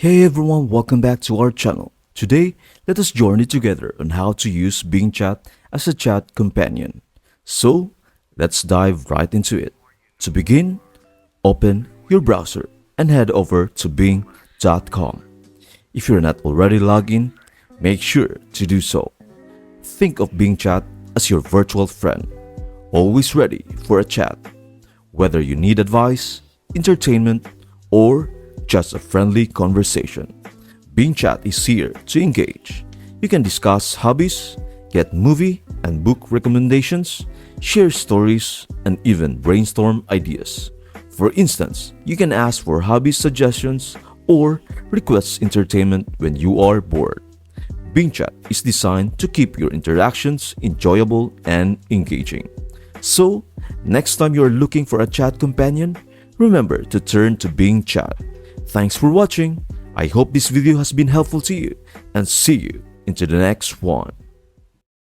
Hey everyone, welcome back to our channel. Today, let us journey together on how to use Bing Chat as a chat companion. So, let's dive right into it. To begin, open your browser and head over to bing.com. If you're not already logged in, make sure to do so. Think of Bing Chat as your virtual friend, always ready for a chat. Whether you need advice, entertainment, or just a friendly conversation, Bing Chat is here to engage. You can discuss hobbies, get movie and book recommendations, share stories, and even brainstorm ideas. For instance, you can ask for hobby suggestions or request entertainment when you are bored. Bing Chat is designed to keep your interactions enjoyable and engaging. So, next time you're looking for a chat companion, remember to turn to Bing Chat. Thanks for watching. I hope this video has been helpful to you and see you into the next one.